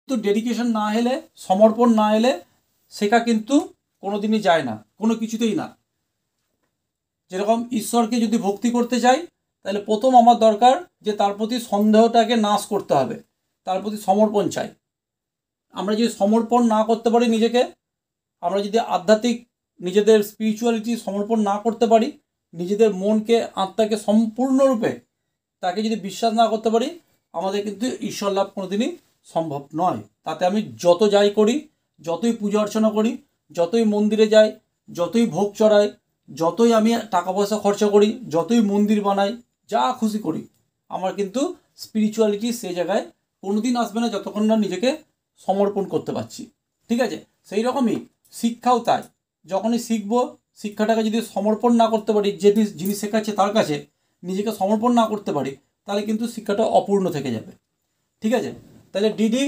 তো ডেডিকেশন না হলে, সমর্পণ না এলে শেখা কিন্তু কোনো দিনই যায় না, কোনো কিছুতেই না। যেরকম ঈশ্বরকে যদি ভক্তি করতে চাই, তাহলে প্রথম আমার দরকার যে তার প্রতি সন্দেহটাকে নাশ করতে হবে, তার প্রতি সমর্পণ চাই। আমরা যদি সমর্পণ না করতে পারি নিজেকে, আমরা যদি আধ্যাত্মিক নিজেদের স্পিরিচুয়ালিটি সমর্পণ না করতে পারি, নিজেদের মনকে, আত্মাকে সম্পূর্ণরূপে তাকে যদি বিশ্বাস না করতে পারি, আমাদের কিন্তু ঈশ্বর লাভ কোনোদিনই সম্ভব নয়। তাতে আমি যত যাই করি, যতই পূজা অর্চনা করি, যতই মন্দিরে যাই, যতই ভোগ চড়াই, যতই আমি টাকা পয়সা খরচা করি, যতই মন্দির বানাই, যা খুশি করি, আমার কিন্তু স্পিরিচুয়ালিটি সেই জায়গায় কোনোদিন আসবে না যতক্ষণ না নিজেকে সমর্পণ করতে পারছি। ঠিক আছে? সেই রকমই শিক্ষাও তাই। যখনই শিখবো, শিক্ষাটাকে যদি সমর্পণ না করতে পারি, যে যিনি শেখাচ্ছে তার কাছে নিজেকে সমর্পণ না করতে পারি, তাহলে কিন্তু শিক্ষাটা অপূর্ণ থেকে যাবে। ঠিক আছে? তাহলে ডিডি